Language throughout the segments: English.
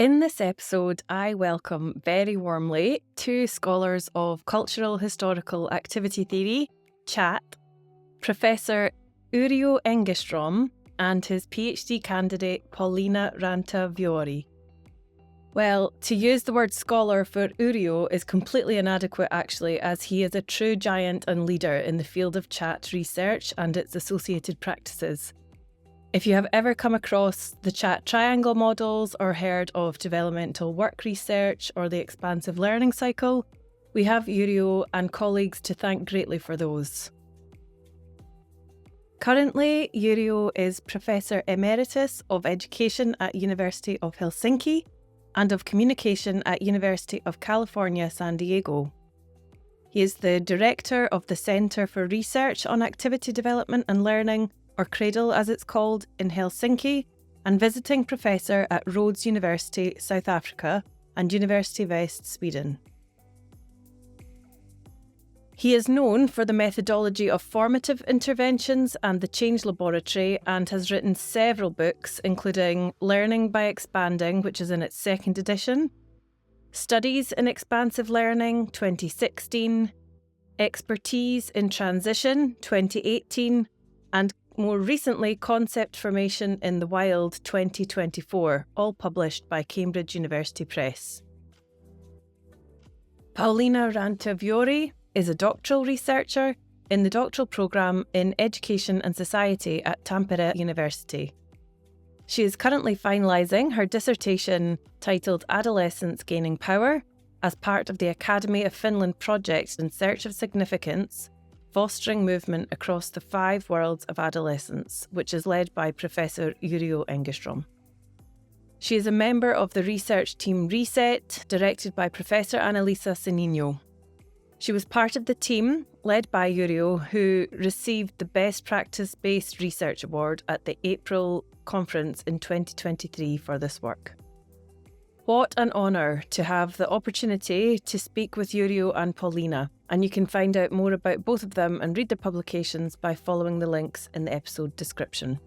In this episode, I welcome very warmly two scholars of cultural historical activity theory, CHAT, Professor Yrjö Engeström and his PhD candidate Pauliina Rantavuori. Well, to use the word scholar for Yrjö is completely inadequate actually, as he is a true giant and leader in the field of CHAT research and its associated practices. If you have ever come across the CHAT triangle models or heard of developmental work research or the expansive learning cycle, we have Yrjö and colleagues to thank greatly for those. Currently, Yrjö is Professor Emeritus of Education at University of Helsinki and of Communication at University of California, San Diego. He is the Director of the Centre for Research on Activity Development and Learning, or CRADLE as it's called, in Helsinki, and visiting professor at Rhodes University, South Africa, and University West, Sweden. He is known for the methodology of formative interventions and the Change Laboratory, and has written several books, including Learning by Expanding, which is in its second edition, Studies in Expansive Learning, 2016, Expertise in Transition, 2018, and more recently, Concept Formation in the Wild 2024, all published by Cambridge University Press. Pauliina Rantavuori is a doctoral researcher in the doctoral programme in Education and Society at Tampere University. She is currently finalising her dissertation titled Adolescents Gaining Power as part of the Academy of Finland project in search of significance, fostering movement across the 5 worlds of adolescence, which is led by Professor Yrjö Engeström. She is a member of the research team RESET, directed by Professor Annalisa Senino. She was part of the team, led by Yrjö, who received the Best Practice-Based Research Award at the April conference in 2023 for this work. What an honour to have the opportunity to speak with Yrjö and Pauliina, and you can find out more about both of them and read their publications by following the links in the episode description.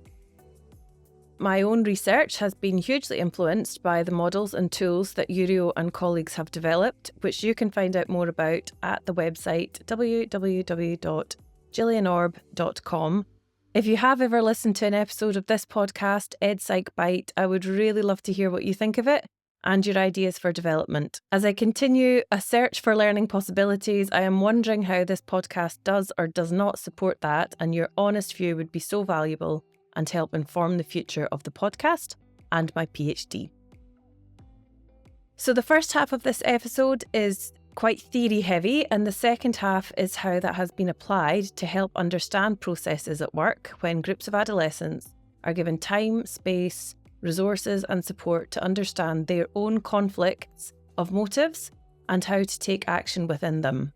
My own research has been hugely influenced by the models and tools that Yrjö and colleagues have developed, which you can find out more about at the website www.gillianorb.com. If you have ever listened to an episode of this podcast, EdPsych Bite, I would really love to hear what you think of it and your ideas for development. As I continue a search for learning possibilities, I am wondering how this podcast does or does not support that, and your honest view would be so valuable and help inform the future of the podcast and my PhD. So the first half of this episode is quite theory heavy, and the second half is how that has been applied to help understand processes at work when groups of adolescents are given time, space, resources and support to understand their own conflicts of motives and how to take action within them.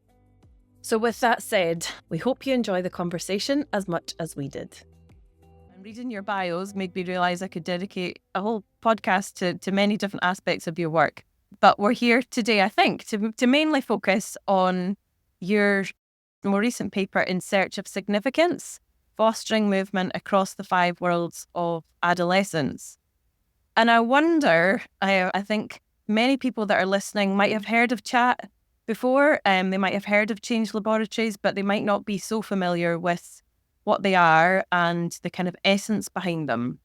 So with that said, we hope you enjoy the conversation as much as we did. And reading your bios made me realise I could dedicate a whole podcast to many different aspects of your work. But we're here today, I think, to mainly focus on your more recent paper, In Search of Significance, Fostering Movement Across the 5 Worlds of Adolescence. And I wonder, I think many people that are listening might have heard of CHAT before, they might have heard of Change Laboratories, but they might not be so familiar with what they are and the kind of essence behind them.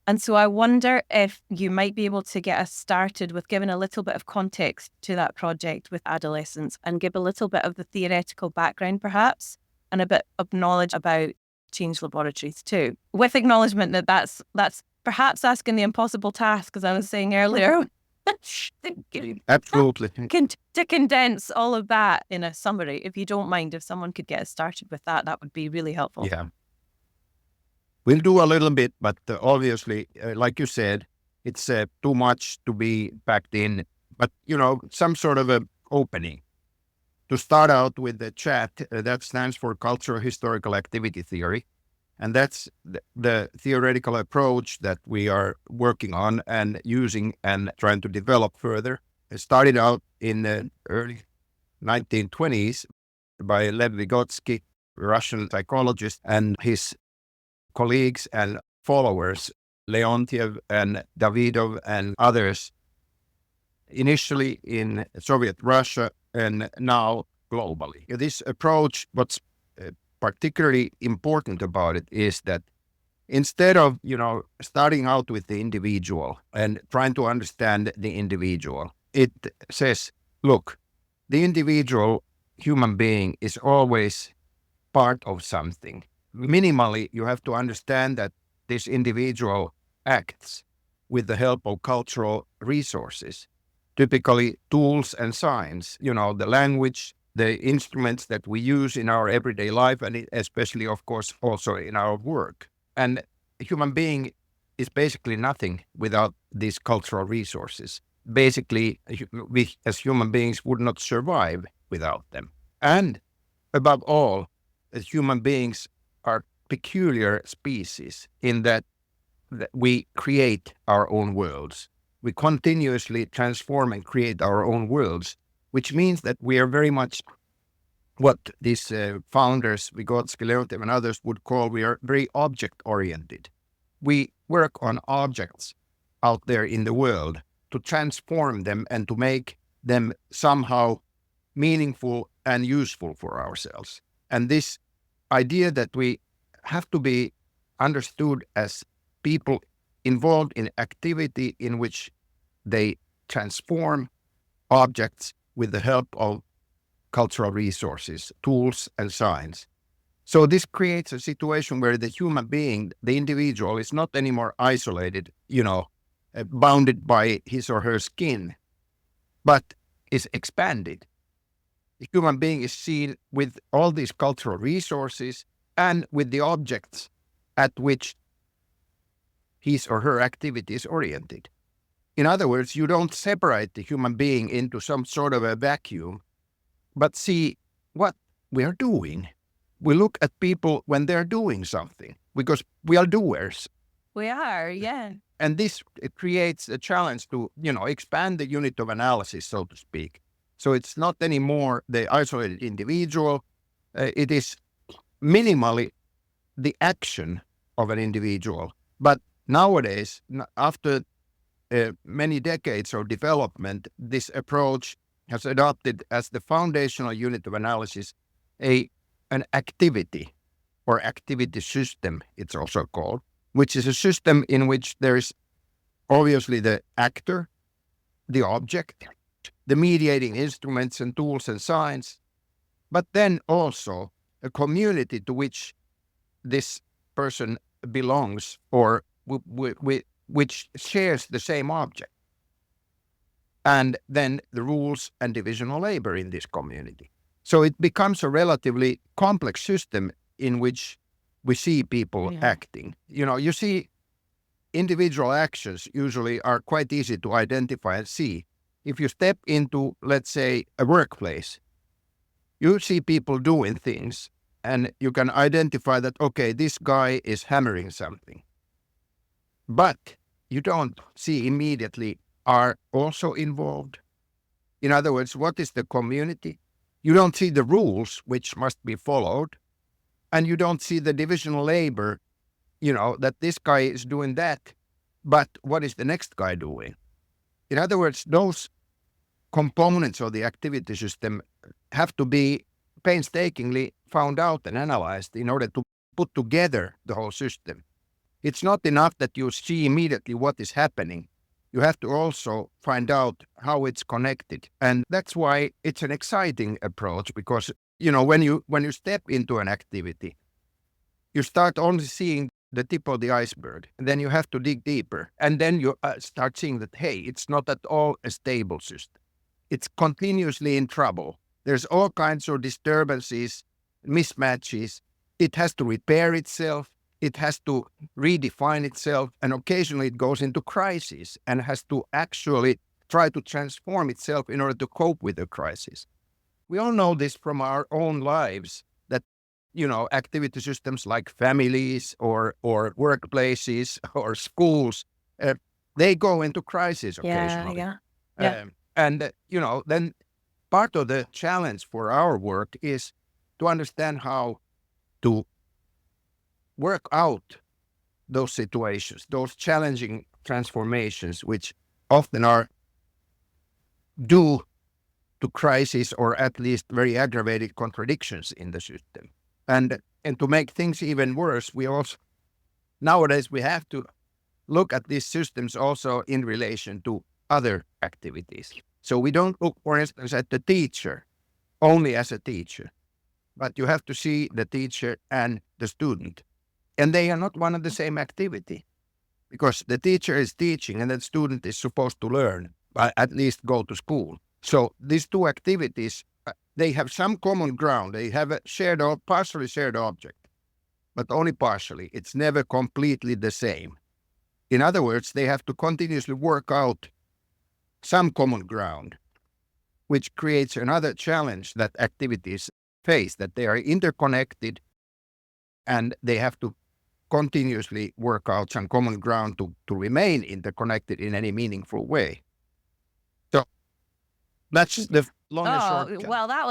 And so I wonder if you might be able to get us started with giving a little bit of context to that project with adolescents and give a little bit of the theoretical background perhaps, and a bit of knowledge about Change Laboratories too, with acknowledgement that that's perhaps asking the impossible task, as I was saying earlier. Absolutely. To condense all of that in a summary, if you don't mind, if someone could get us started with that, that would be really helpful. Yeah. We'll do a little bit, but obviously, like you said, it's too much to be packed in, but, some sort of a opening. To start out with the CHAT, that stands for Cultural Historical Activity Theory. And that's the theoretical approach that we are working on and using and trying to develop further. It started out in the early 1920s by Lev Vygotsky, a Russian psychologist, and his colleagues and followers, Leontiev and Davidov and others, initially in Soviet Russia and now globally. This approach, what's particularly important about it is that instead of, starting out with the individual and trying to understand the individual, it says, look, the individual human being is always part of something. Minimally, you have to understand that this individual acts with the help of cultural resources, typically tools and signs, the language, the instruments that we use in our everyday life, and especially, of course, also in our work. And a human being is basically nothing without these cultural resources. Basically, we as human beings would not survive without them. And above all, as human beings are peculiar species in that we create our own worlds. We continuously transform and create our own worlds, which means that we are very much what these founders, Vygotsky, Leontiev and others would call, we are very object-oriented. We work on objects out there in the world to transform them and to make them somehow meaningful and useful for ourselves. And this idea that we have to be understood as people involved in activity in which they transform objects with the help of cultural resources, tools, and signs. So this creates a situation where the human being, the individual, is not anymore isolated, bounded by his or her skin, but is expanded. The human being is seen with all these cultural resources and with the objects at which his or her activity is oriented. In other words, you don't separate the human being into some sort of a vacuum, but see what we are doing. We look at people when they're doing something because we are doers. We are, yeah. And this creates a challenge to, expand the unit of analysis, so to speak. So it's not anymore the isolated individual. It is minimally the action of an individual. But nowadays, after many decades of development, this approach has adopted as the foundational unit of analysis an activity or activity system, it's also called, which is a system in which there is obviously the actor, the object, the mediating instruments and tools and signs, but then also a community to which this person belongs or which shares the same object. And then the rules and division of labor in this community. So it becomes a relatively complex system in which we see people acting. You see individual actions usually are quite easy to identify and see. If you step into, let's say, a workplace, you see people doing things and you can identify that, okay, this guy is hammering something. But you don't see immediately are also involved. In other words, what is the community? You don't see the rules which must be followed, and you don't see the division of labor, that this guy is doing that, but what is the next guy doing? In other words, those components of the activity system have to be painstakingly found out and analyzed in order to put together the whole system. It's not enough that you see immediately what is happening. You have to also find out how it's connected. And that's why it's an exciting approach because, when you step into an activity, you start only seeing the tip of the iceberg. And then you have to dig deeper. And then you start seeing that, hey, it's not at all a stable system. It's continuously in trouble. There's all kinds of disturbances, mismatches. It has to repair itself. It has to redefine itself, and occasionally it goes into crisis and has to actually try to transform itself in order to cope with the crisis. We all know this from our own lives, that, activity systems like families or workplaces or schools, they go into crisis occasionally. And then part of the challenge for our work is to understand how to work out those situations, those challenging transformations, which often are due to crisis or at least very aggravated contradictions in the system. And to make things even worse, nowadays we have to look at these systems also in relation to other activities. So we don't look, for instance, at the teacher only as a teacher, but you have to see the teacher and the student. And they are not one and the same activity, because the teacher is teaching and the student is supposed to learn, but at least go to school. So these two activities, they have some common ground. They have a partially shared object, but only partially. It's never completely the same. In other words, they have to continuously work out some common ground, which creates another challenge that activities face, that they are interconnected and they have to continuously work out some common ground to remain interconnected in any meaningful way. So that's the long and short. Well, that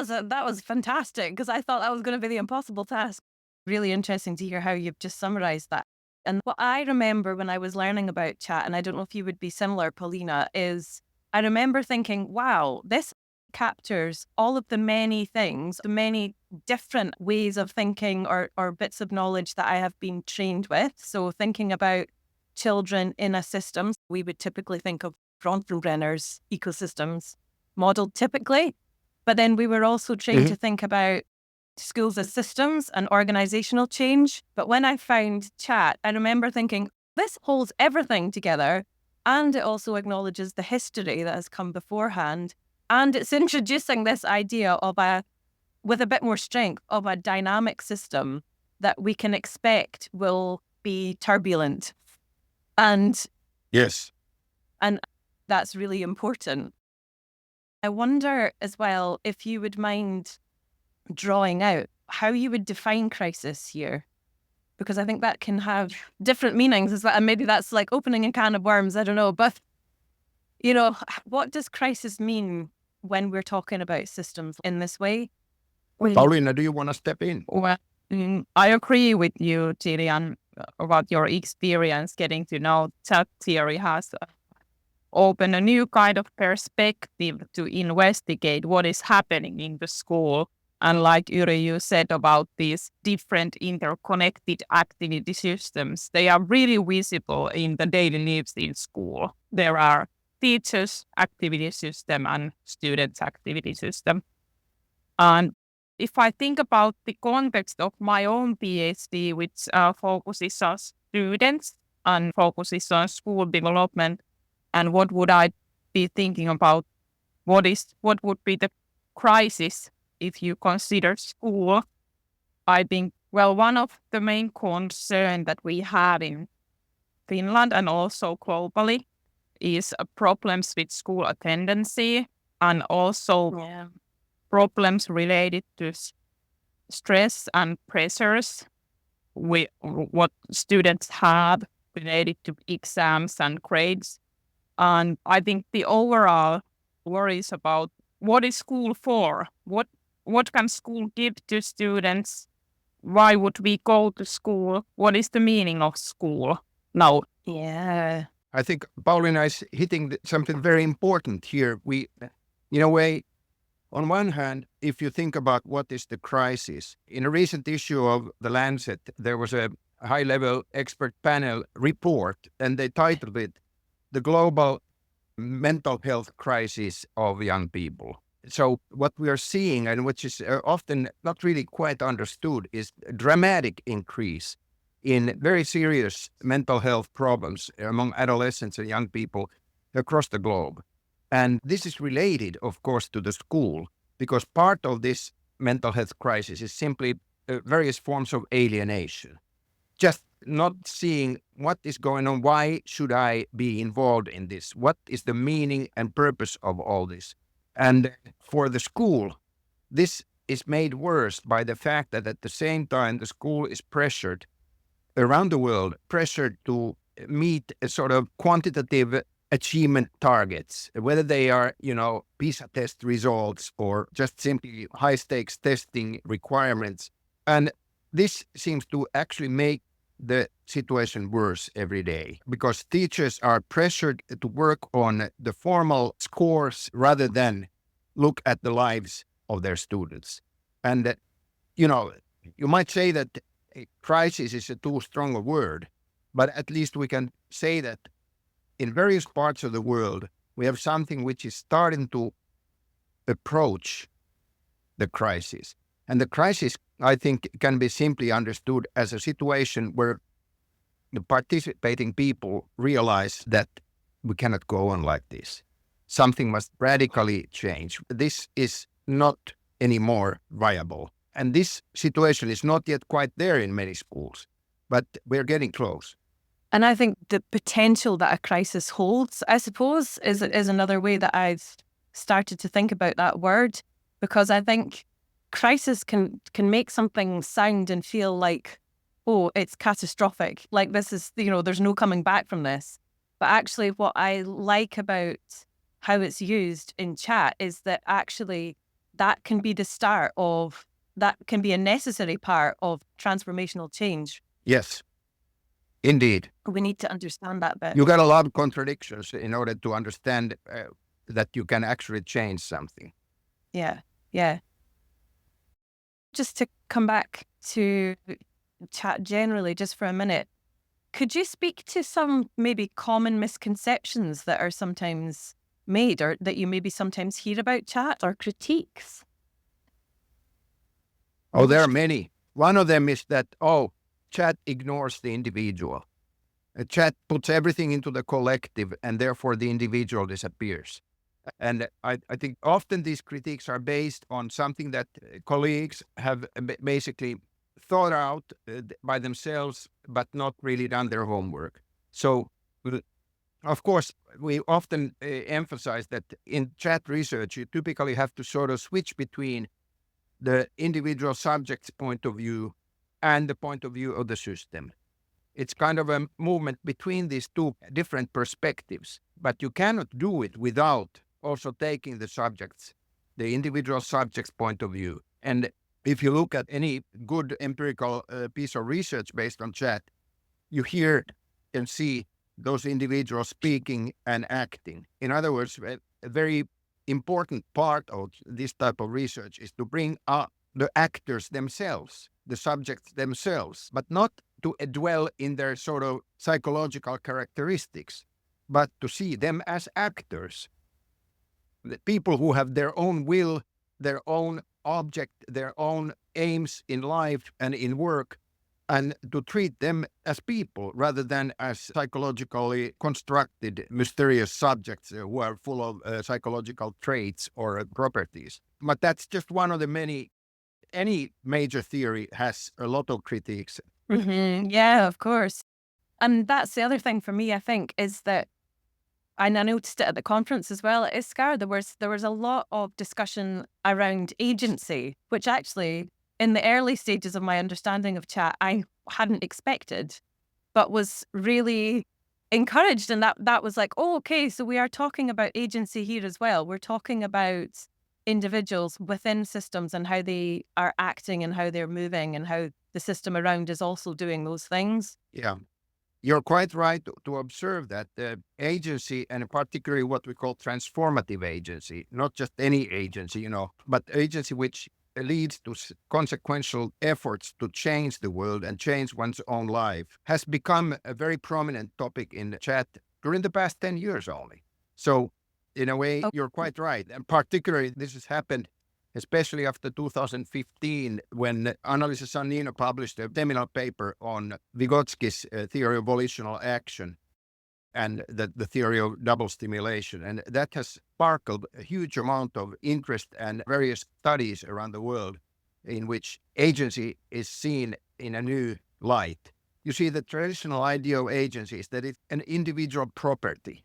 was fantastic, because I thought that was going to be the impossible task. Really interesting to hear how you've just summarized that. And what I remember when I was learning about chat, and I don't know if you would be similar, Pauliina, is I remember thinking, wow, this captures all of the many things, the many different ways of thinking or bits of knowledge that I have been trained with. So thinking about children in a system, we would typically think of Bronfenbrenner's ecosystems model typically, but then we were also trained to think about schools as systems and organizational change. But when I found chat, I remember thinking, this holds everything together, and it also acknowledges the history that has come beforehand. And it's introducing this idea of with a bit more strength, of a dynamic system that we can expect will be turbulent. And yes, and that's really important. I wonder as well if you would mind drawing out how you would define crisis here, because I think that can have different meanings as well. And maybe that's like opening a can of worms, I don't know. But, what does crisis mean when we're talking about systems in this way? Pauliina, do you want to step in? Well, I agree with you, Gillian, about your experience getting to know chat theory has opened a new kind of perspective to investigate what is happening in the school. And like Yrjö, you said about these different interconnected activity systems, they are really visible in the daily lives in school. There are teachers' activity system and students' activity system. And if I think about the context of my own PhD, which focuses on students and focuses on school development, and what would I be thinking about? What would be the crisis if you consider school? I think, one of the main concerns that we have in Finland and also globally is problems with school attendance and also problems related to stress and pressures what students have related to exams and grades. And I think the overall worries about what is school for? What can school give to students? Why would we go to school? What is the meaning of school now? Yeah. I think Pauliina is hitting something very important here. We, in a way, on one hand, if you think about what is the crisis, in a recent issue of The Lancet, there was a high-level expert panel report, and they titled it The Global Mental Health Crisis of Young People. So what we are seeing, and which is often not really quite understood, is a dramatic increase in very serious mental health problems among adolescents and young people across the globe. And this is related, of course, to the school, because part of this mental health crisis is simply various forms of alienation. Just not seeing what is going on. Why should I be involved in this? What is the meaning and purpose of all this? And for the school, this is made worse by the fact that at the same time, the school is pressured around the world, pressured to meet a sort of quantitative achievement targets, whether they are, PISA test results or just simply high stakes testing requirements. And this seems to actually make the situation worse every day because teachers are pressured to work on the formal scores rather than look at the lives of their students. And, you might say that a crisis is a too strong a word, but at least we can say that in various parts of the world, we have something which is starting to approach the crisis. And the crisis, I think, can be simply understood as a situation where the participating people realize that we cannot go on like this. Something must radically change. This is not anymore viable. And this situation is not yet quite there in many schools, but we're getting close. And I think the potential that a crisis holds, I suppose, is another way that I've started to think about that word, because I think crisis can make something sound and feel like, oh, it's catastrophic. Like this is, there's no coming back from this. But actually what I like about how it's used in chat is that actually that can be the start of, that can be a necessary part of transformational change. Yes, indeed. We need to understand that bit. You got a lot of contradictions in order to understand that you can actually change something. Yeah. Just to come back to chat generally, just for a minute, could you speak to some maybe common misconceptions that are sometimes made or that you maybe sometimes hear about chat or critiques? Oh, there are many. One of them is that, chat ignores the individual. Chat puts everything into the collective and therefore the individual disappears. And I think often these critiques are based on something that colleagues have basically thought out by themselves, but not really done their homework. So, of course, we often emphasize that in chat research, you typically have to sort of switch between the individual subject's point of view and the point of view of the system. It's kind of a movement between these two different perspectives, but you cannot do it without also taking the individual subject's point of view. And if you look at any good empirical piece of research based on chat, you hear and see those individuals speaking and acting. In other words, a very important part of this type of research is to bring up the actors themselves, the subjects themselves, but not to dwell in their sort of psychological characteristics, but to see them as actors, the people who have their own will, their own object, their own aims in life and in work, and to treat them as people rather than as psychologically constructed, mysterious subjects who are full of psychological traits or properties. But that's just one of the many. Any major theory has a lot of critiques. Mm-hmm. Yeah, of course. And that's the other thing for me, I think, is that, and I noticed it at the conference as well at ISCAR, there was a lot of discussion around agency, which actually, in the early stages of my understanding of chat, I hadn't expected, but was really encouraged. And that was like, oh, okay, so we are talking about agency here as well. We're talking about individuals within systems and how they are acting and how they're moving and how the system around is also doing those things. Yeah, you're quite right to observe that the agency, and particularly what we call transformative agency, not just any agency, but agency which leads to consequential efforts to change the world and change one's own life, has become a very prominent topic in the chat during the past 10 years only. So in a way, you're quite right. And particularly this has happened especially after 2015, when Annalisa Sannino published a seminal paper on Vygotsky's theory of volitional action and the theory of double stimulation. And that has sparkled a huge amount of interest and various studies around the world in which agency is seen in a new light. You see, the traditional idea of agency is that it's an individual property,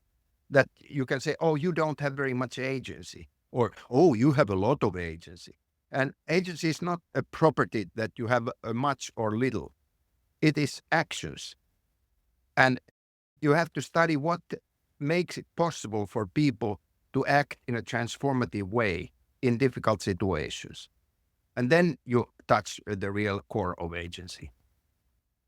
that you can say, oh, you don't have very much agency, or, oh, you have a lot of agency. And agency is not a property that you have much or little. It is actions. And you have to study what makes it possible for people to act in a transformative way in difficult situations. And then you touch the real core of agency.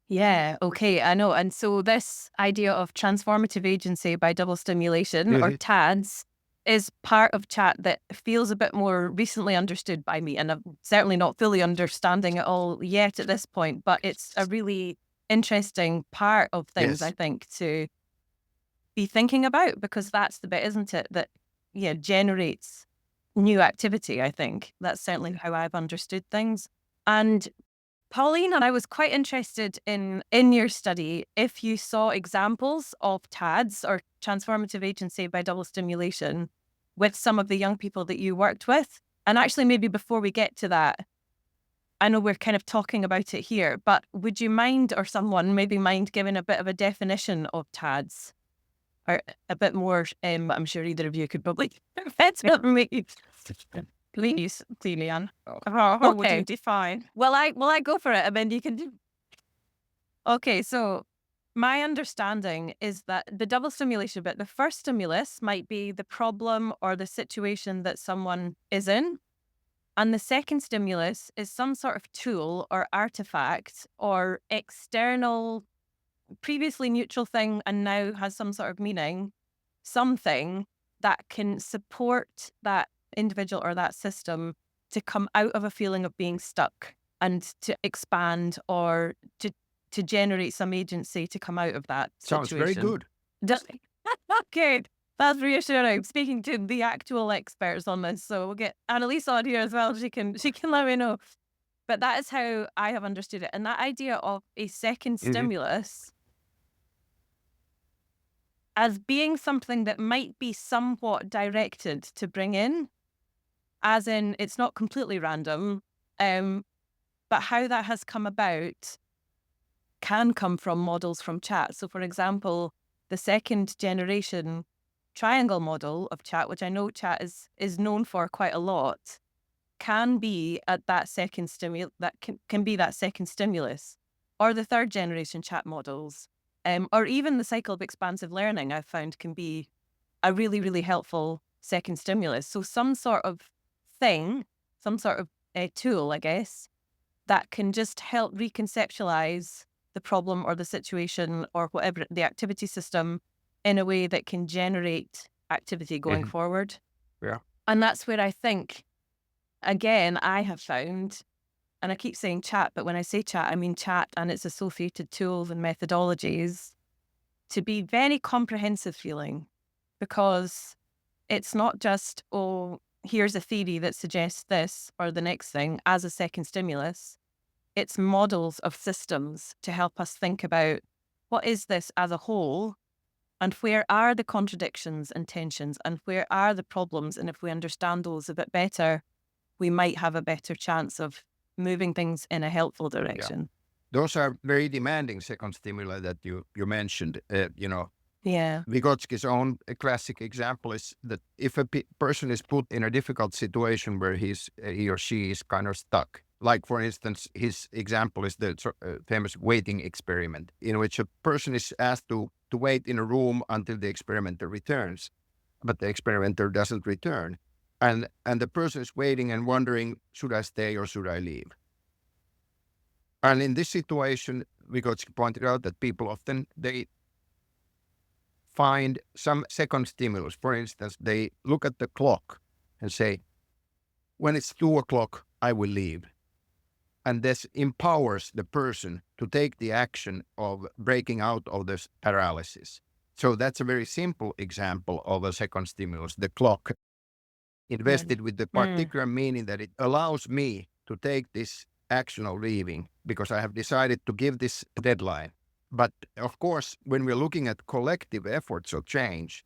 Yeah, okay, I know. And so this idea of transformative agency by double stimulation, or TADS, is part of chat that feels a bit more recently understood by me. And I'm certainly not fully understanding it all yet at this point, but it's a really interesting part of things, I think, to be thinking about, because that's the bit, isn't it, that generates new activity, I think. That's certainly how I've understood things. And Pauliina, I was quite interested in your study if you saw examples of TADS, or transformative agency by double stimulation, with some of the young people that you worked with. And actually, maybe before we get to that, I know we're kind of talking about it here, but would you mind, or someone maybe mind, giving a bit of a definition of TADS? Or a bit more, I'm sure either of you could probably make you. Please, Lilian. How would you define? Well, I go for it, and then you can do. Okay, so my understanding is that the double stimulation bit, the first stimulus might be the problem or the situation that someone is in. And the second stimulus is some sort of tool or artifact or external, previously neutral thing and now has some sort of meaning, something that can support that individual or that system to come out of a feeling of being stuck and to expand, or to generate some agency to come out of that situation. Sounds very good. Okay, that's reassuring. Speaking to the actual experts on this, so we'll get Annalise on here as well. She can let me know. But that is how I have understood it. And that idea of a second stimulus as being something that might be somewhat directed to bring in, as in it's not completely random, but how that has come about can come from models from chat. So, for example, the second generation triangle model of chat, which I know chat is known for quite a lot, can be at that second can be that second stimulus, or the third generation chat models, or even the cycle of expansive learning I've found can be a really, really helpful second stimulus. So some sort of thing, some sort of a tool, I guess, that can just help reconceptualize the problem or the situation or whatever, the activity system, in a way that can generate activity going forward. Yeah. And that's where I think, again, I have found, and I keep saying chat, but when I say chat, I mean chat and its associated tools and methodologies, to be very comprehensive feeling, because it's not just, oh, here's a theory that suggests this or the next thing as a second stimulus. It's models of systems to help us think about what is this as a whole, and where are the contradictions and tensions, and where are the problems. And if we understand those a bit better, we might have a better chance of moving things in a helpful direction. Yeah. Those are very demanding second stimuli that you mentioned. Yeah. Vygotsky's own classic example is that if a person is put in a difficult situation where he or she is kind of stuck, like for instance, his example is the famous waiting experiment, in which a person is asked to wait in a room until the experimenter returns, but the experimenter doesn't return. And the person is waiting and wondering, should I stay or should I leave? And in this situation, Vygotsky pointed out that people often, they find some second stimulus. For instance, they look at the clock and say, when it's 2 o'clock, I will leave. And this empowers the person to take the action of breaking out of this paralysis. So that's a very simple example of a second stimulus, the clock, invested with the particular meaning that it allows me to take this action of leaving because I have decided to give this deadline. But of course, when we're looking at collective efforts of change,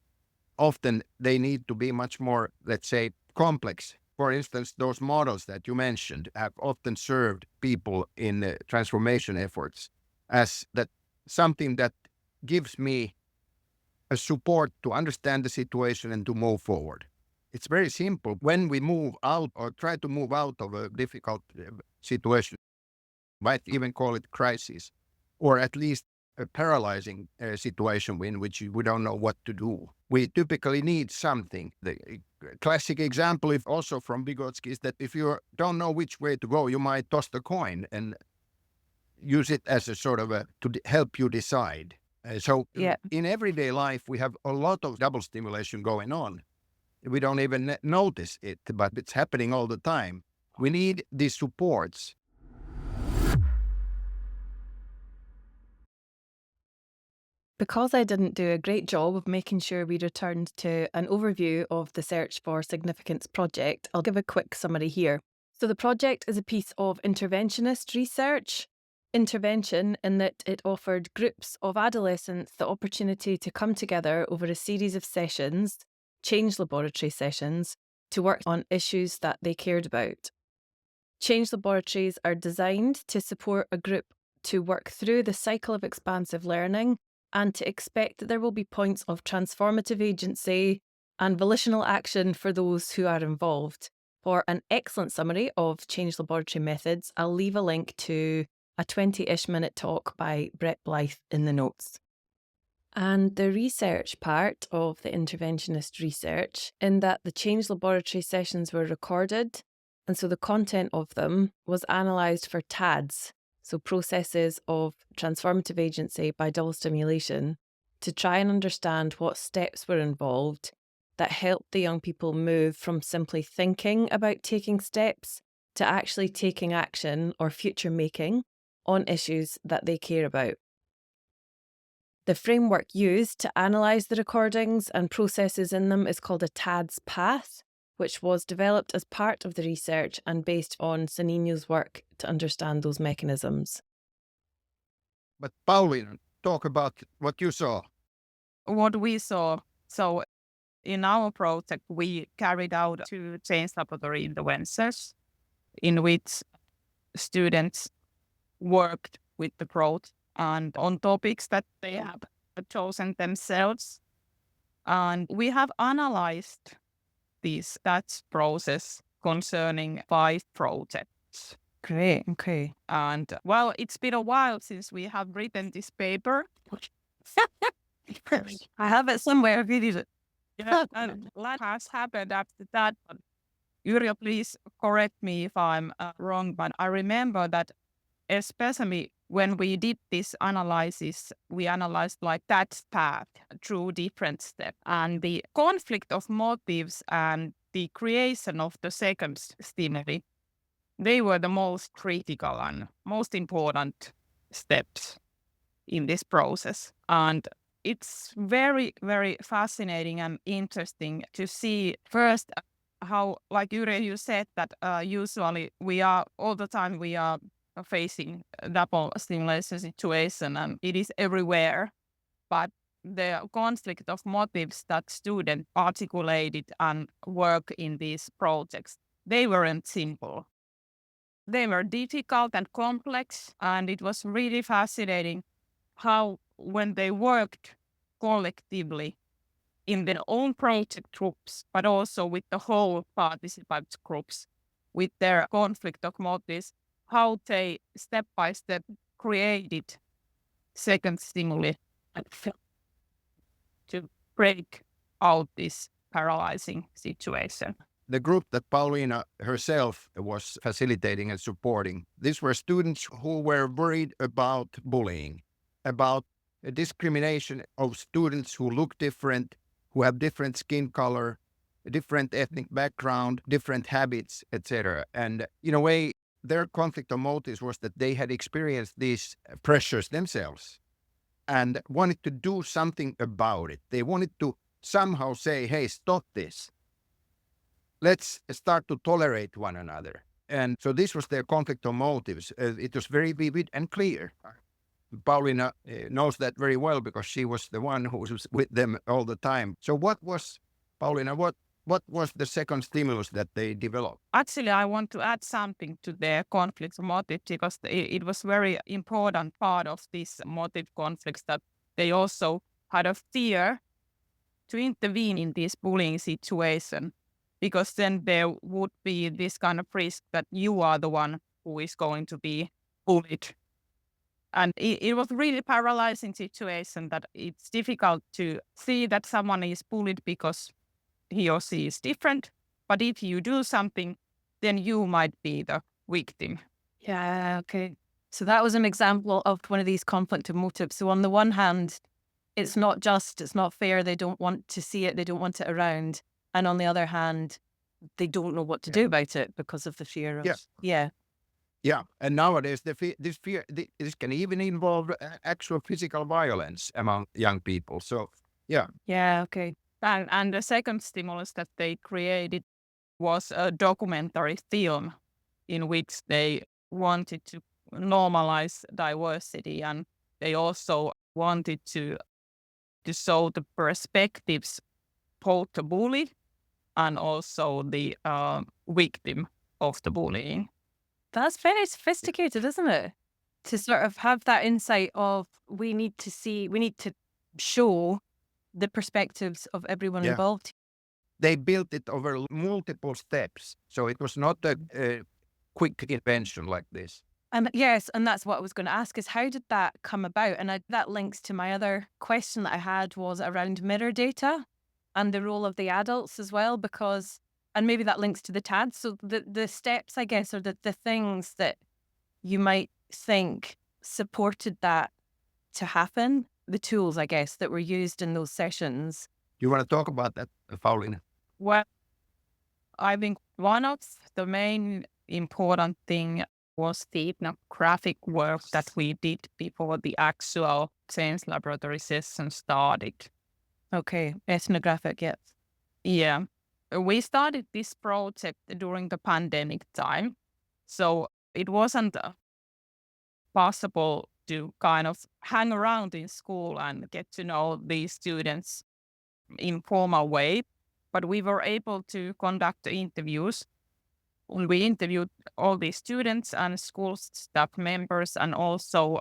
often they need to be much more, let's say, complex. For instance, those models that you mentioned have often served people in transformation efforts as that something that gives me a support to understand the situation and to move forward. It's very simple. When we move out or try to move out of a difficult situation, might even call it crisis, or at least a paralyzing situation in which we don't know what to do. We typically need something. The classic example, if also from Vygotsky, is that if you don't know which way to go, you might toss the coin, and use it as a sort of help you decide. In everyday life, we have a lot of double stimulation going on. We don't even notice it, but it's happening all the time. We need these supports. Because I didn't do a great job of making sure we returned to an overview of the Search for Significance project, I'll give a quick summary here. So the project is a piece of interventionist research. Intervention in that it offered groups of adolescents the opportunity to come together over a series of sessions, Change Laboratory sessions, to work on issues that they cared about. Change Laboratories are designed to support a group to work through the cycle of expansive learning and to expect that there will be points of transformative agency and volitional action for those who are involved. For an excellent summary of Change Laboratory methods, I'll leave a link to a 20-ish minute talk by Brett Blythe in the notes. And the research part of the interventionist research, in that the Change Laboratory sessions were recorded, and so the content of them was analysed for TADS, so processes of transformative agency by double stimulation, to try and understand what steps were involved that helped the young people move from simply thinking about taking steps to actually taking action or future making on issues that they care about. The framework used to analyse the recordings and processes in them is called a TADS path, which was developed as part of the research and based on Sanino's work to understand those mechanisms. But Pauliina, talk about what you saw. What we saw. So in our project, we carried out 2 Change Laboratory interventions in which students worked with the growth and on topics that they have chosen themselves. And we have analyzed this TADS process concerning 5 projects. Okay. And well, it's been a while since we have written this paper. I have it somewhere. If you need it. Yeah, and a lot has happened after that. But Yrjö, please correct me if I'm wrong, but I remember that especially when we did this analysis, we analyzed like that path through different steps. And the conflict of motives and the creation of the second stimuli, they were the most critical and most important steps in this process. And it's very, very fascinating and interesting to see first how, like Yrjö, you said that usually we are facing double stimulation situation and it is everywhere. But the conflict of motives that students articulated and work in these projects, they weren't simple. They were difficult and complex, and it was really fascinating how when they worked collectively in their own project groups, but also with the whole participant groups, with their conflict of motives, how they step by step created second stimuli to break out this paralyzing situation. The group that Pauliina herself was facilitating and supporting, these were students who were worried about bullying, about discrimination of students who look different, who have different skin color, different ethnic background, different habits, etc. And in a way, their conflict of motives was that they had experienced these pressures themselves and wanted to do something about it. They wanted to somehow say, hey, stop this. Let's start to tolerate one another. And so this was their conflict of motives. It was very vivid and clear. Pauliina knows that very well because she was the one who was with them all the time. So Pauliina, what was the second stimulus that they developed? Actually, I want to add something to their conflict motive because it was very important part of this motive conflicts that they also had a fear to intervene in this bullying situation, because then there would be this kind of risk that you are the one who is going to be bullied. And it was really paralyzing situation that it's difficult to see that someone is bullied because he or she is different. But if you do something, then you might be the victim. Yeah, okay. So that was an example of one of these conflict of motives. So on the one hand, it's not just, it's not fair, they don't want to see it, they don't want it around. And on the other hand, they don't know what to do about it because of the fear of, Yeah, and nowadays this fear this can even involve actual physical violence among young people. So Yeah, okay. And the second stimulus that they created was a documentary film in which they wanted to normalize diversity, and they also wanted to show the perspectives, both the bully and also the victim of the bullying. That's very sophisticated, isn't it? To sort of have that insight of we need to show the perspectives of everyone Yeah. involved. they built it over multiple steps. So it was not a quick invention like this. And yes, and that's what I was going to ask is how did that come about? And that links to my other question that I had was around mirror data and the role of the adults as well, because, and maybe that links to the TAD. So the steps, I guess, or the things that you might think supported that to happen, the tools, I guess, that were used in those sessions. You want to talk about that, Pauliina? Well, I think one of the main important thing was the ethnographic work that we did before the actual Change Laboratory session started. Okay, ethnographic, yes. Yeah. We started this project during the pandemic time. So it wasn't possible to kind of hang around in school and get to know these students in formal way, but we were able to conduct the interviews. We interviewed all the students and school staff members and also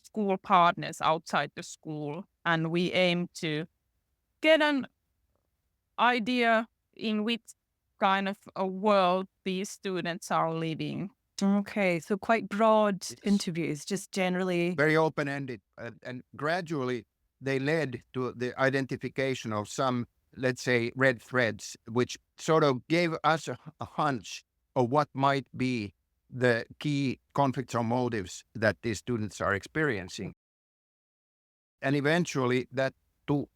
school partners outside the school. And we aimed to get an idea in which kind of a world these students are living. Okay, so quite broad interviews, just generally. Very open-ended. And gradually they led to the identification of some, let's say, red threads, which sort of gave us a hunch of what might be the key conflicts or motives that these students are experiencing. And eventually that to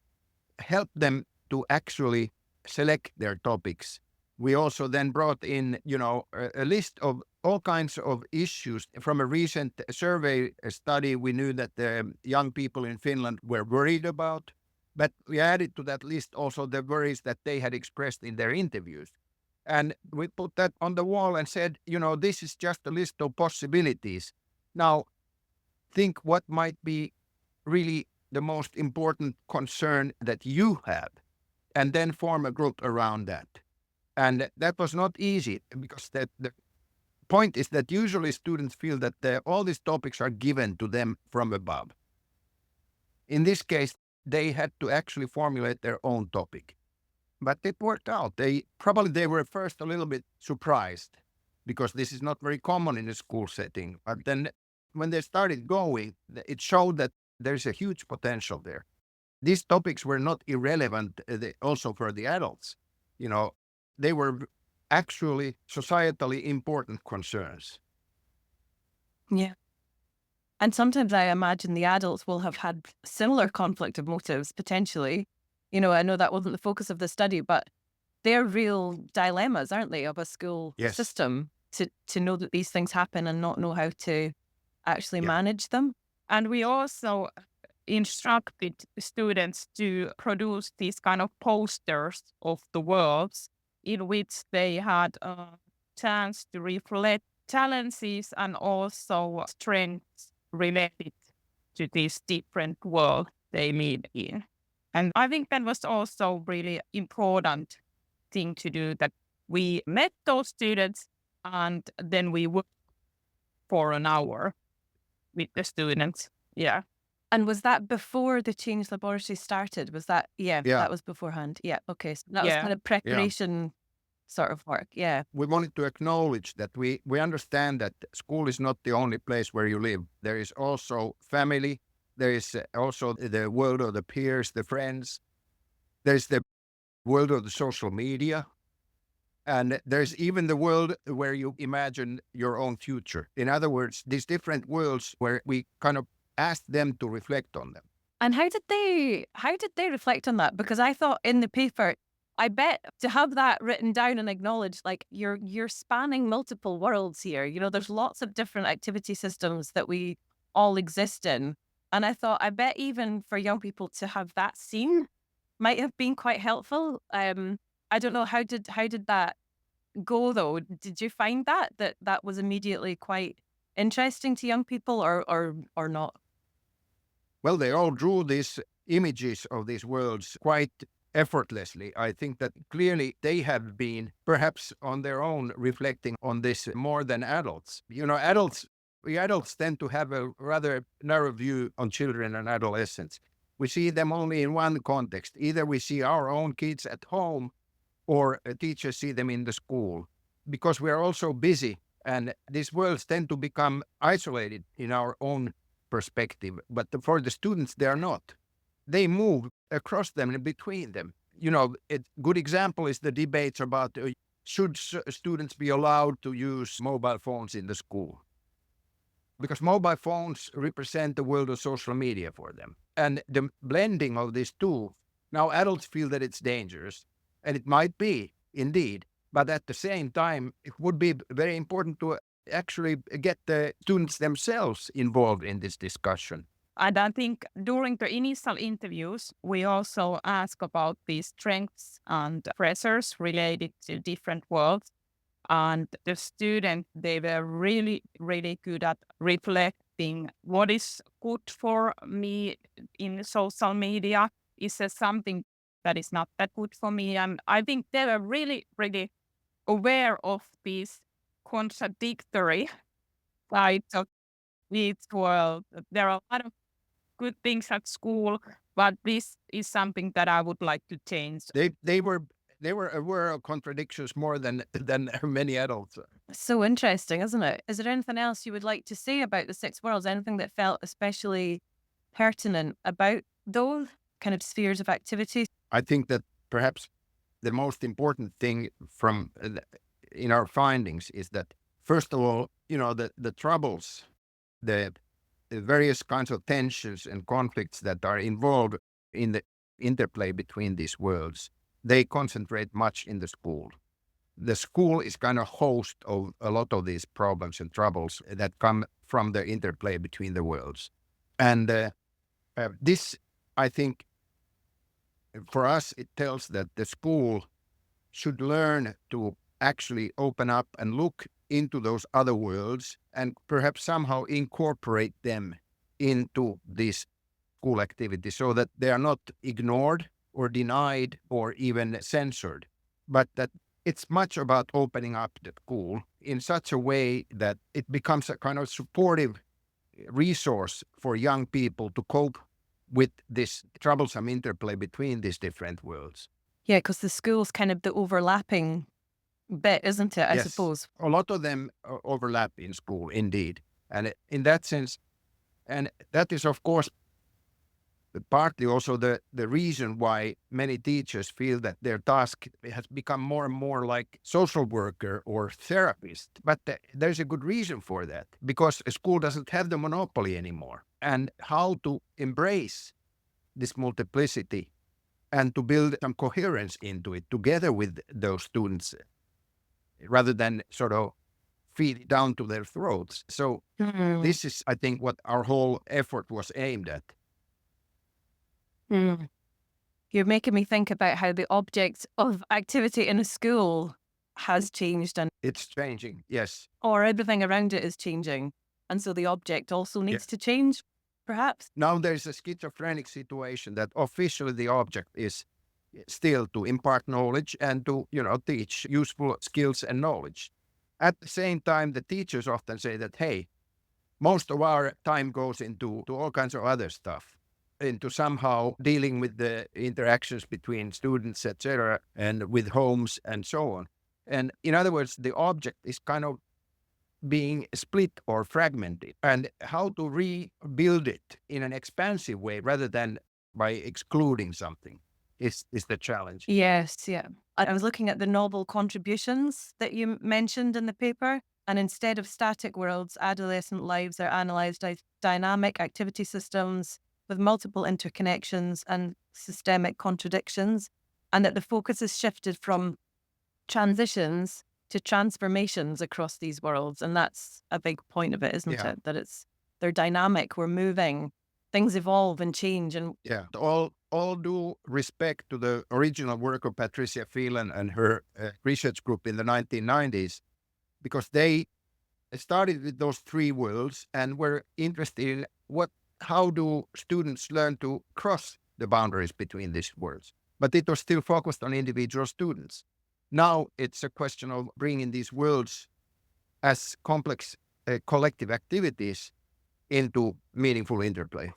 help them to actually select their topics, we also then brought in, a list of all kinds of issues. From a recent survey study, we knew that the young people in Finland were worried about, but we added to that list also the worries that they had expressed in their interviews. And we put that on the wall and said, this is just a list of possibilities. Now, think what might be really the most important concern that you have, and then form a group around that. And that was not easy because the point is that usually students feel that all these topics are given to them from above. In this case, they had to actually formulate their own topic. But it worked out. They were first a little bit surprised because this is not very common in a school setting. But then when they started going, it showed that there's a huge potential there. These topics were not irrelevant also for the adults. They were actually societally important concerns. Yeah. And sometimes I imagine the adults will have had similar conflict of motives, potentially. I know that wasn't the focus of the study, but they're real dilemmas, aren't they, of a school system to know that these things happen and not know how to actually manage them. And we also instructed students to produce these kind of posters of the worlds in which they had a chance to reflect challenges and also strengths related to these different worlds they live in. And I think that was also really important thing to do, that we met those students and then we worked for an hour with the students. Yeah. And was that before the Change Laboratory started? Was that, that was beforehand. Yeah, okay. So that was kind of preparation sort of work, We wanted to acknowledge that we understand that school is not the only place where you live. There is also family. There is also the world of the peers, the friends. There's the world of the social media. And there's even the world where you imagine your own future. In other words, these different worlds where we kind of ask them to reflect on them. And how did they reflect on that? Because I thought in the paper, I bet to have that written down and acknowledged, like you're spanning multiple worlds here. You know, there's lots of different activity systems that we all exist in. And I thought, I bet even for young people to have that seen might have been quite helpful. I don't know, how did that go though? Did you find that was immediately quite interesting to young people or not? Well, they all drew these images of these worlds quite effortlessly. I think that clearly they have been perhaps on their own reflecting on this more than adults. You know, we adults tend to have a rather narrow view on children and adolescents. We see them only in one context. Either we see our own kids at home or teachers see them in the school, because we are also busy and these worlds tend to become isolated in our own perspective. But for the students, they are not. They move across them and between them. You know, a good example is the debates about should students be allowed to use mobile phones in the school? Because mobile phones represent the world of social media for them. And the blending of these two, now adults feel that it's dangerous, and it might be indeed, but at the same time, it would be very important to actually get the students themselves involved in this discussion. And I think during the initial interviews, we also ask about the strengths and pressures related to different worlds. And the students, they were really, really good at reflecting what is good for me in social media. Is there something that is not that good for me? And I think they were really, really aware of these contradictory sides of each world. There are a lot of good things at school, but this is something that I would like to change. They were aware of contradictions more than many adults. So interesting, isn't it? Is there anything else you would like to say about the six worlds? Anything that felt especially pertinent about those kind of spheres of activity? I think that perhaps the most important thing from in our findings is that, first of all, you know, the troubles, the various kinds of tensions and conflicts that are involved in the interplay between these worlds, they concentrate much in the school. The school is kind of host of a lot of these problems and troubles that come from the interplay between the worlds. And this, I think, for us, it tells that the school should learn to actually open up and look into those other worlds and perhaps somehow incorporate them into this school activity so that they are not ignored or denied or even censored, but that it's much about opening up the school in such a way that it becomes a kind of supportive resource for young people to cope with this troublesome interplay between these different worlds. Yeah, because the school's kind of the overlapping bit, isn't it? I Yes. suppose. A lot of them overlap in school, indeed. And in that sense, and that is, of course, partly also the reason why many teachers feel that their task has become more and more like social worker or therapist. But there's a good reason for that, because a school doesn't have the monopoly anymore. And how to embrace this multiplicity and to build some coherence into it together with those students, rather than sort of feed it down to their throats. So this is, I think, what our whole effort was aimed at. You're making me think about how the object of activity in a school has changed, and It's changing, yes. or everything around it is changing. And so the object also needs to change, perhaps. Now there's a schizophrenic situation that officially the object is still to impart knowledge and to, you know, teach useful skills and knowledge. At the same time, the teachers often say that, hey, most of our time goes into all kinds of other stuff, into somehow dealing with the interactions between students, etc., and with homes and so on. And in other words, the object is kind of being split or fragmented, and how to rebuild it in an expansive way rather than by excluding something is the challenge. Yes, yeah. I was looking at the novel contributions that you mentioned in the paper, and instead of static worlds, adolescent lives are analysed as dynamic activity systems with multiple interconnections and systemic contradictions, and that the focus is shifted from transitions to transformations across these worlds. And that's a big point of it, isn't Yeah. it? That they're dynamic, we're moving, things evolve and change. And Yeah, all due respect to the original work of Patricia Phelan and her research group in the 1990s, because they started with those three worlds and were interested in how do students learn to cross the boundaries between these worlds. But it was still focused on individual students. Now it's a question of bringing these worlds as complex collective activities into meaningful interplay.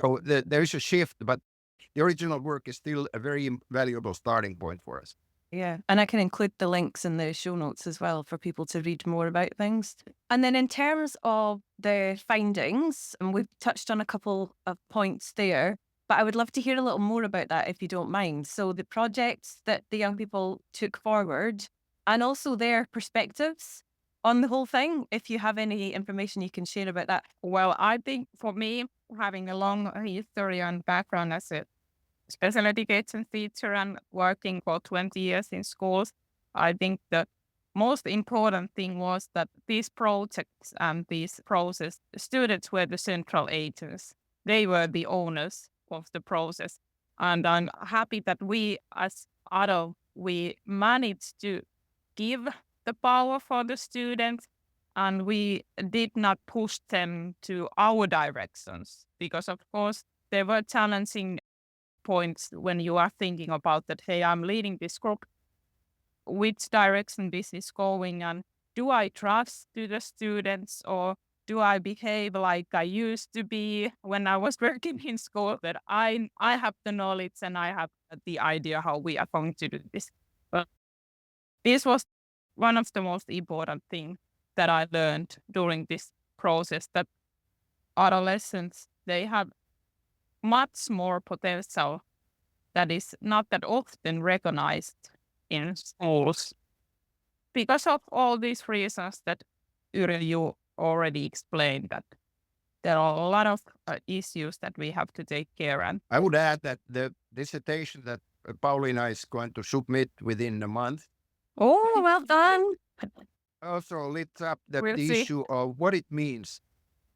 So there is a shift, but the original work is still a very valuable starting point for us. yeah, and I can include the links in the show notes as well for people to read more about things. And then in terms of the findings, and we've touched on a couple of points there, but I would love to hear a little more about that if you don't mind. So the projects that the young people took forward and also their perspectives on the whole thing, if you have any information you can share about that. Well, I think for me, having a long history and background as a special education teacher and working for 20 years in schools, I think the most important thing was that these projects and these process, students were the central agents. They were the owners of the process. And I'm happy that we as adults, we managed to give the power for the students, and we did not push them to our directions, because of course there were challenging points when you are thinking about that, hey, I'm leading this group, which direction this is going, and do I trust to the students, or do I behave like I used to be when I was working in school, that I have the knowledge and I have the idea how we are going to do this. But this was one of the most important things that I learned during this process, that adolescents, they have much more potential that is not that often recognized in schools because of all these reasons that Yrjö, you already explained, that there are a lot of issues that we have to take care of. I would add that the dissertation that Pauliina is going to submit within a month oh, well done. also lifts up the We'll see. issue of what it means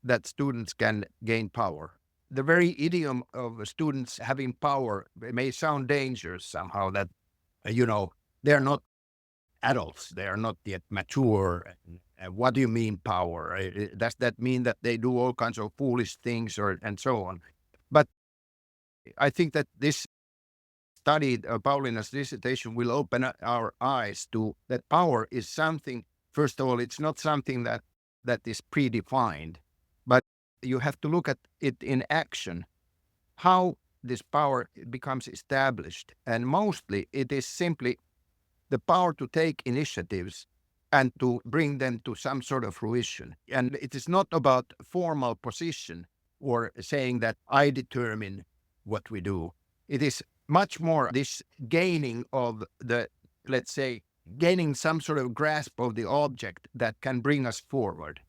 that students can gain power. The very idiom of students having power may sound dangerous somehow, that, they're not adults, they are not yet mature. What do you mean power? Does that mean that they do all kinds of foolish things and so on? But I think that this study, Pauliina's dissertation, will open our eyes to that power is something. First of all, it's not something that is predefined, but you have to look at it in action, how this power becomes established. And mostly it is simply the power to take initiatives and to bring them to some sort of fruition. And it is not about formal position or saying that I determine what we do. It is much more this gaining of gaining some sort of grasp of the object that can bring us forward.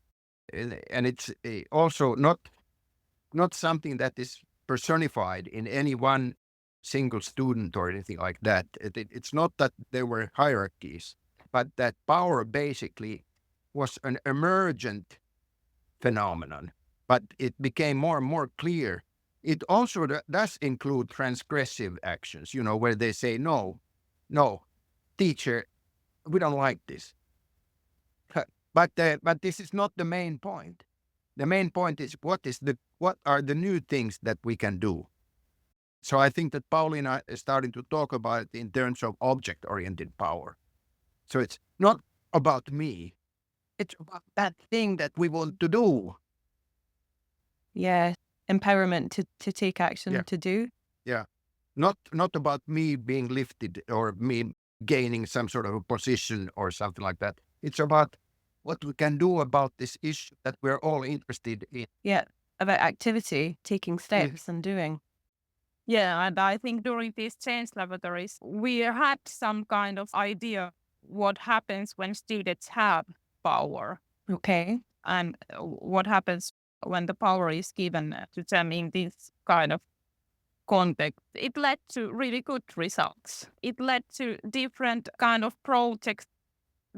And it's also not something that is personified in any one single student or anything like that. It's not that there were hierarchies, but that power basically was an emergent phenomenon. But it became more and more clear. It also does include transgressive actions, where they say, no, teacher, we don't like this. But this is not the main point. The main point is what are the new things that we can do. So I think that Pauliina is starting to talk about it in terms of object-oriented power. So it's not about me. It's about that thing that we want to do. Yeah, empowerment to take action, Yeah. to do. Yeah. Not about me being lifted or me gaining some sort of a position or something like that. It's about what we can do about this issue that we're all interested in. Yeah, about activity, taking steps and doing. Yeah, and I think during these change laboratories, we had some kind of idea what happens when students have power Okay. and what happens when the power is given to them in this kind of context. It led to really good results. It led to different kind of projects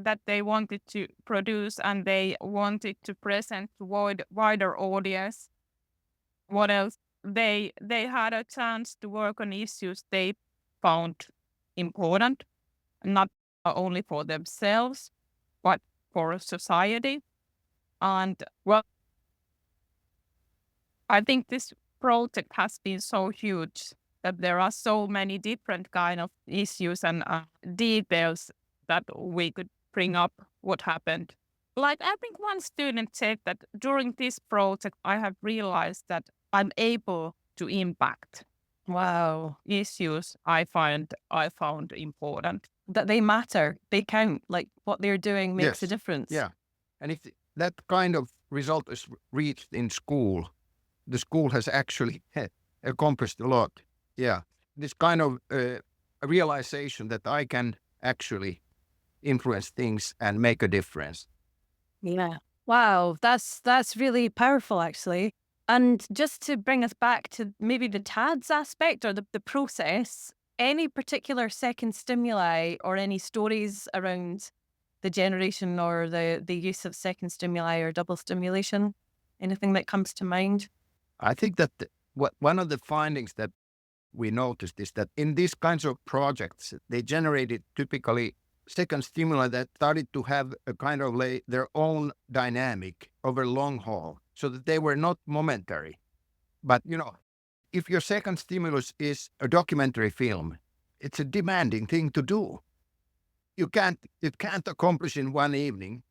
that they wanted to produce and they wanted to present to wider audience. What else? They had a chance to work on issues they found important, not only for themselves, but for society. And well, I think this project has been so huge that there are so many different kind of issues and details that we could bring up what happened. Like I think one student said that during this project, I have realized that I'm able to impact Wow. issues I found important. That they matter. They count. Like what they're doing makes a Yes. difference. Yeah. And if that kind of result is reached in school, the school has actually accomplished a lot. Yeah. This kind of realization that I can actually influence things and make a difference. Yeah. Wow. That's really powerful, actually. And just to bring us back to maybe the TADS aspect or the process, any particular second stimuli or any stories around the generation or the use of second stimuli or double stimulation? Anything that comes to mind? I think that one of the findings that we noticed is that in these kinds of projects, they generated typically second stimuli that started to have a kind of their own dynamic over long haul, so that they were not momentary. But, if your second stimulus is a documentary film, it's a demanding thing to do. It can't accomplish in one evening.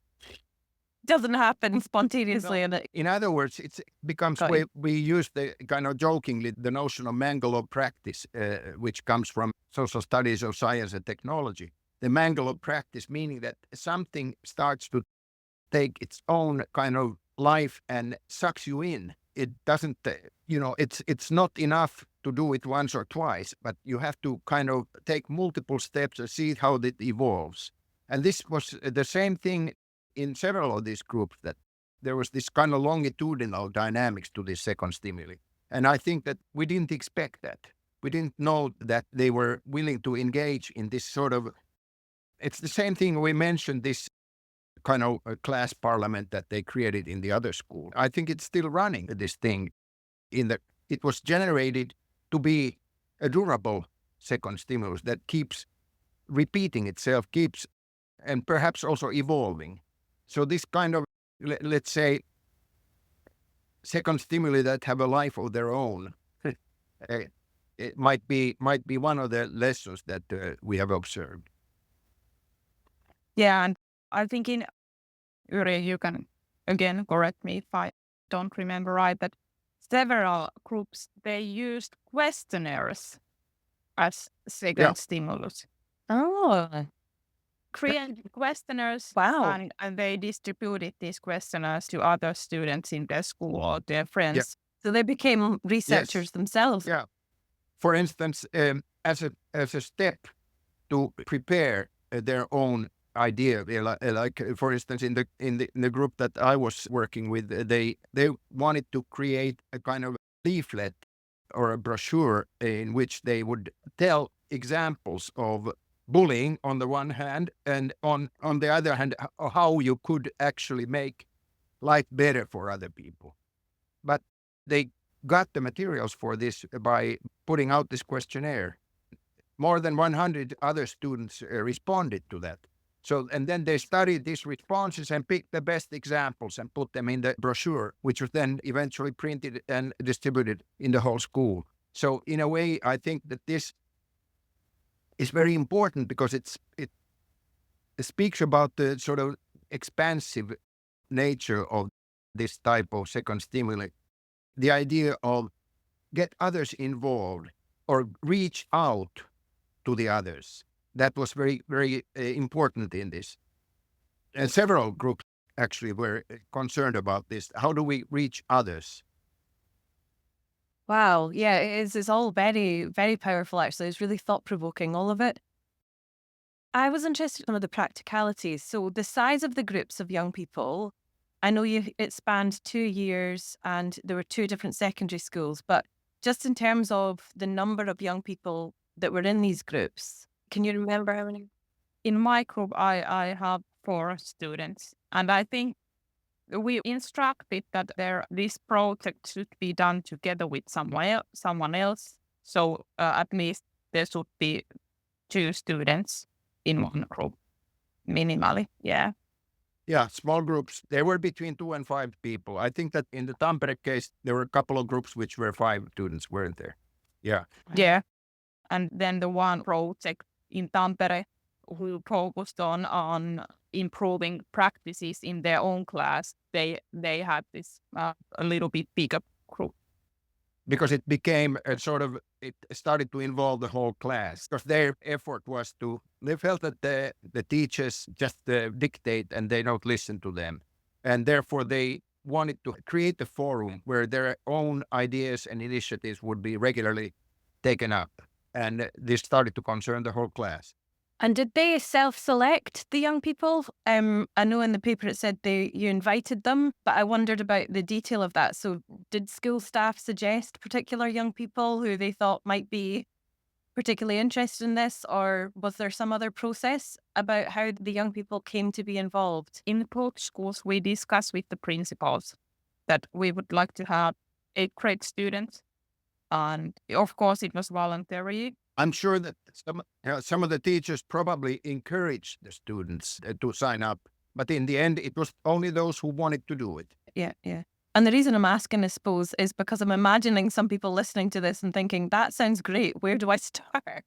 Doesn't happen spontaneously. In other words, it becomes we use the kind of jokingly the notion of mangle of practice, which comes from social studies of science and technology. The mangle of practice, meaning that something starts to take its own kind of life and sucks you in. It doesn't, it's not enough to do it once or twice, but you have to kind of take multiple steps and see how it evolves. And this was the same thing in several of these groups, that there was this kind of longitudinal dynamics to this second stimuli. And I think that we didn't expect that. We didn't know that they were willing to engage in this sort of, it's the same thing we mentioned, this kind of class parliament that they created in the other school. I think it's still running, this thing, it was generated to be a durable second stimulus that keeps repeating itself, and perhaps also evolving. So this kind of, let's say, second stimuli that have a life of their own, it might be one of the lessons that we have observed. Yeah, and I think in Yrjö, you can again correct me if I don't remember right, that several groups, they used questionnaires as second stimulus. Oh, Created questionnaires. wow. And they distributed these questionnaires to other students in their school or their friends. Yeah. So they became researchers themselves. Yeah. For instance, as a step to prepare their own idea, like for instance, in the group that I was working with, they wanted to create a kind of leaflet or a brochure in which they would tell examples of bullying on the one hand, and on the other hand, how you could actually make life better for other people. But they got the materials for this by putting out this questionnaire. More than 100 other students responded to that. So, and then they studied these responses and picked the best examples and put them in the brochure, which was then eventually printed and distributed in the whole school. So in a way, I think that this is very important because it speaks about the sort of expansive nature of this type of second stimuli. The idea of get others involved or reach out to the others. That was very, very important in this. And several groups actually were concerned about this. How do we reach others? Wow. Yeah, it is. It's all very, very powerful, actually. It's really thought-provoking, all of it. I was interested in some of the practicalities. So the size of the groups of young people, I know it spanned 2 years and there were 2 different secondary schools, but just in terms of the number of young people that were in these groups, can you remember how many? In my group, I have 4 students, and I think we instructed that this project should be done together with someone else. So at least there should be 2 students in one group, minimally. Yeah. Yeah, small groups. They were between 2 and 5 people. I think that in the Tampere case, there were a couple of groups which were 5 students, weren't there? Yeah. Yeah. And then the one project in Tampere who focused on improving practices in their own class, they had this a little bit bigger group. Because it became it started to involve the whole class. Because their effort was they felt that the teachers just dictate and they don't listen to them. And therefore they wanted to create a forum where their own ideas and initiatives would be regularly taken up. And this started to concern the whole class. And did they self-select the young people? I know in the paper it said you invited them, but I wondered about the detail of that. So did school staff suggest particular young people who they thought might be particularly interested in this, or was there some other process about how the young people came to be involved? In both schools, we discussed with the principals that we would like to have 8th grade students. And of course, it was voluntary. I'm sure that some of the teachers probably encouraged the students to sign up, but in the end, it was only those who wanted to do it. Yeah, yeah. And the reason I'm asking, I suppose, is because I'm imagining some people listening to this and thinking, that sounds great. Where do I start?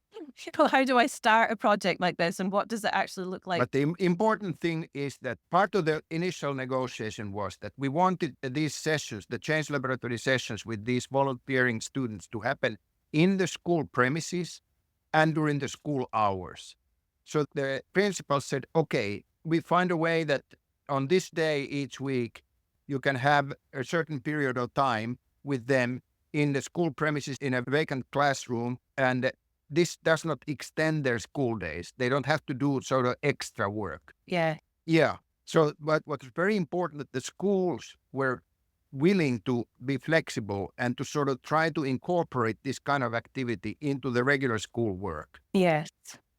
How do I start a project like this, and what does it actually look like? But the important thing is that part of the initial negotiation was that we wanted these sessions, the Change Laboratory sessions with these volunteering students, to happen in the school premises and during the school hours. So the principal said, okay, we find a way that on this day each week, you can have a certain period of time with them in the school premises in a vacant classroom, and this does not extend their school days. They don't have to do sort of extra work. Yeah. Yeah. So but what's very important that the schools were willing to be flexible and to sort of try to incorporate this kind of activity into the regular school work. Yes.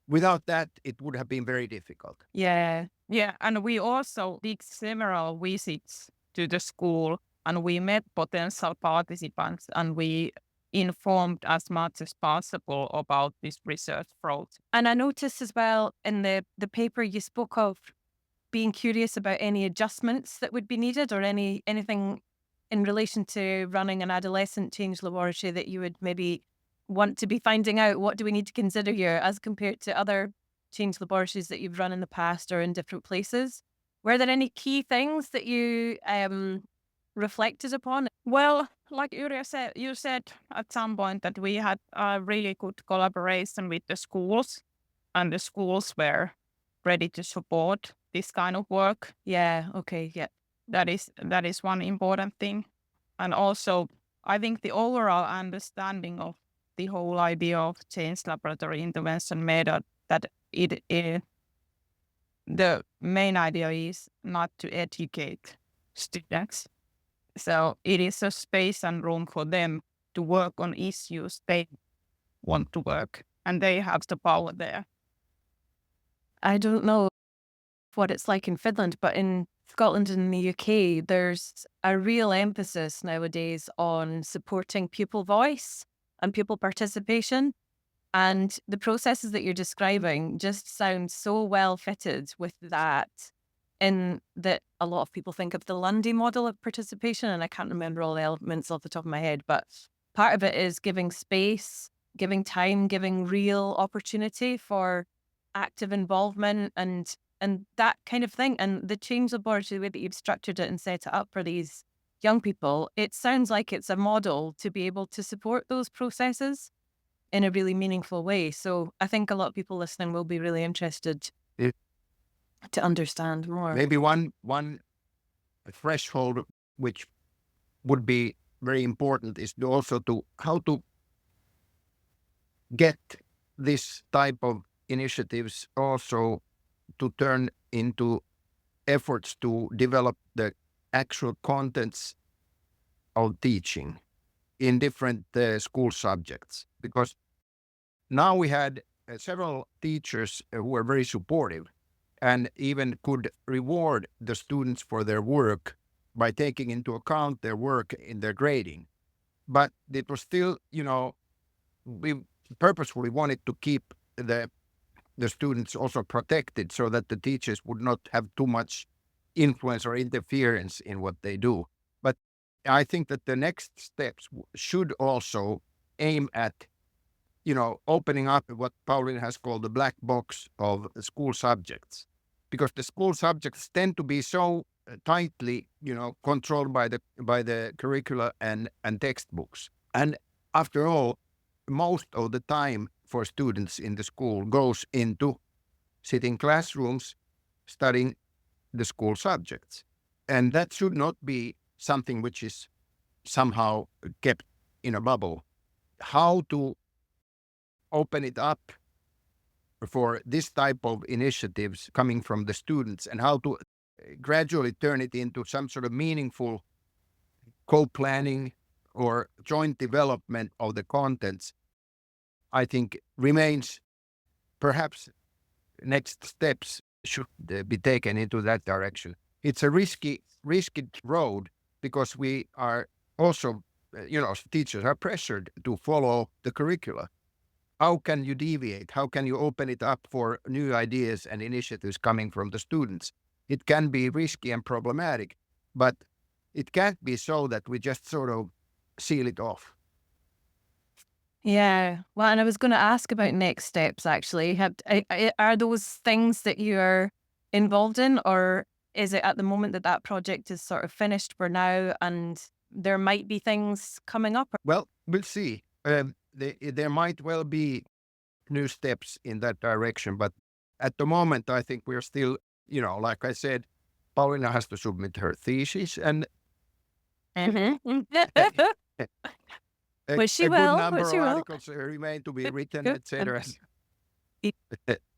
Without that, it would have been very difficult. Yeah. Yeah, and we also did several visits to the school, and we met potential participants, and we informed as much as possible about this research project. And I noticed as well in the paper you spoke of being curious about any adjustments that would be needed, or anything in relation to running an adolescent change laboratory that you would maybe want to be finding out. What do we need to consider here as compared to other change laboratories that you've run in the past or in different places? Were there any key things that you reflected upon? Well, like Yrjö said, you said at some point that we had a really good collaboration with the schools, and the schools were ready to support this kind of work. Yeah, okay, yeah. That is one important thing. And also, I think the overall understanding of the whole idea of change laboratory intervention method, that the main idea is not to educate students. So it is a space and room for them to work on issues they want to work, and they have the power there. I don't know what it's like in Finland, but in Scotland and the UK, there's a real emphasis nowadays on supporting pupil voice and pupil participation. And the processes that you're describing just sound so well fitted with that, in that a lot of people think of the Lundy model of participation, and I can't remember all the elements off the top of my head, but part of it is giving space, giving time, giving real opportunity for active involvement and that kind of thing. And the Change Laboratory, the way that you've structured it and set it up for these young people, it sounds like it's a model to be able to support those processes in a really meaningful way. So I think a lot of people listening will be really interested to understand more. Maybe one threshold which would be very important is also to how to get this type of initiatives also to turn into efforts to develop the actual contents of teaching in different school subjects. Because now we had several teachers who were very supportive and even could reward the students for their work by taking into account their work in their grading. But it was still, we purposefully wanted to keep the students also protected so that the teachers would not have too much influence or interference in what they do. But I think that the next steps should also aim at, opening up what Pauliina has called the black box of school subjects, because the school subjects tend to be so tightly, controlled by the curricula and textbooks. And after all, most of the time for students in the school goes into sitting classrooms, studying the school subjects. And that should not be something which is somehow kept in a bubble. How to open it up for this type of initiatives coming from the students, and how to gradually turn it into some sort of meaningful co-planning or joint development of the contents, I think remains. Perhaps next steps should be taken into that direction. It's a risky road, because we are also, teachers are pressured to follow the curricula. How can you deviate? How can you open it up for new ideas and initiatives coming from the students? It can be risky and problematic, but it can't be so that we just sort of seal it off. Yeah. Well, and I was going to ask about next steps, actually. Are those things that you're involved in, or is it at the moment that project is sort of finished for now and there might be things coming up? Well, we'll see. There might well be new steps in that direction, but at the moment, I think we're still, like I said, Pauliina has to submit her thesis, and Which she a will. good number Which she of will. articles remain to be written, Good. etc.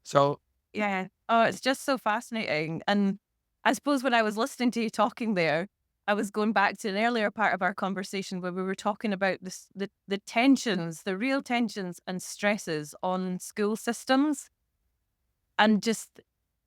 So Yeah. Oh, it's just so fascinating. And I suppose when I was listening to you talking there, I was going back to an earlier part of our conversation where we were talking about the tensions, the real tensions and stresses on school systems, and just,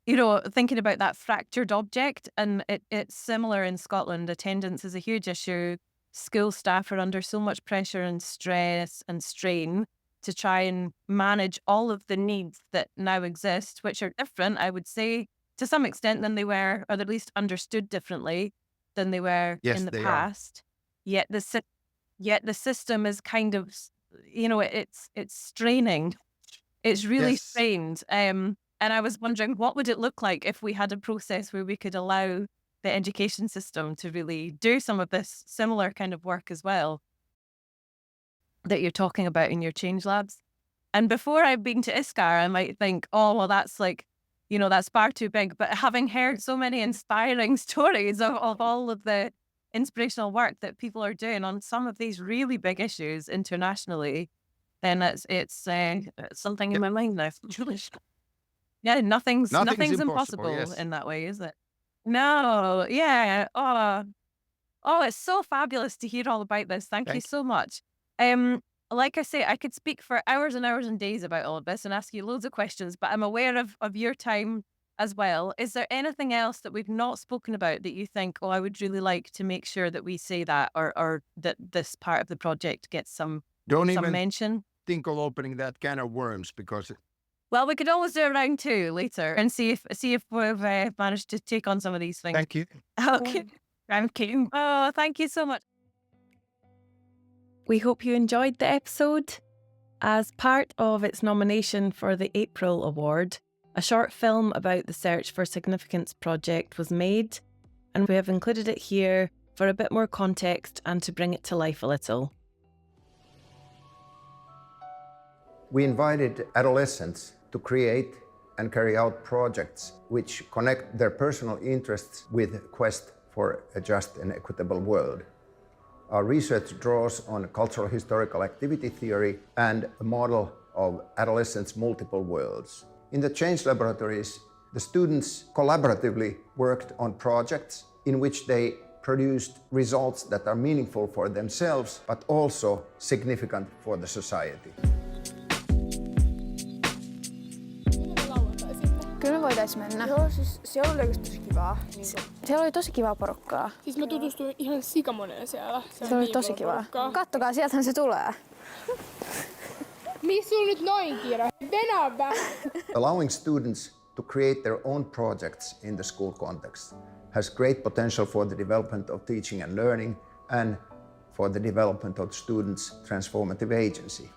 thinking about that fractured object. And it's similar in Scotland. Attendance is a huge issue. School staff are under so much pressure and stress and strain to try and manage all of the needs that now exist, which are different, I would say, to some extent than they were, or at least understood differently than they were in the past. Yet the system is kind of, it's straining. It's really strained. And I was wondering, what would it look like if we had a process where we could allow the education system to really do some of this similar kind of work as well that you're talking about in your change labs? And before I've been to ISCAR, I might think, oh, well, that's like, that's far too big. But having heard so many inspiring stories of all of the inspirational work that people are doing on some of these really big issues internationally, then it's something in my mind now. Yeah, nothing's impossible in that way, is it? No, yeah. Oh, it's so fabulous to hear all about this. Thank you so much. Like I say, I could speak for hours and hours and days about all of this and ask you loads of questions, but I'm aware of your time as well. Is there anything else that we've not spoken about that you think, I would really like to make sure that we say that, or that this part of the project gets some mention? Think of opening that can of worms, because well, we could always do a round 2 later and see if we've managed to take on some of these things. Thank you. Okay. Thank you. Oh, thank you so much. We hope you enjoyed the episode. As part of its nomination for the April Award, a short film about the Search for Significance project was made, and we have included it here for a bit more context and to bring it to life a little. We invited adolescents to create and carry out projects which connect their personal interests with quest for a just and equitable world. Our research draws on cultural historical activity theory and a model of adolescents' multiple worlds. In the Change Laboratories, the students collaboratively worked on projects in which they produced results that are meaningful for themselves, but also significant for the society. Kyllä me voitais mennä. Joo, siis se oli oikeasti tosi kivaa. Siellä oli tosi kivaa porukkaa. Siis mä tutustuin ihan sikamoneen siellä. Se oli tosi kivaa. Kattokaa, sieltähän se tulee. Missä sulla nyt noin kiire? Venävä! Allowing students to create their own projects in the school context has great potential for the development of teaching and learning and for the development of students' transformative agency.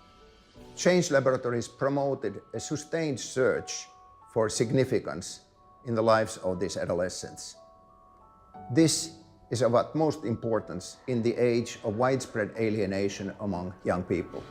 Change Laboratories promoted a sustained search for significance in the lives of these adolescents. This is of utmost importance in the age of widespread alienation among young people.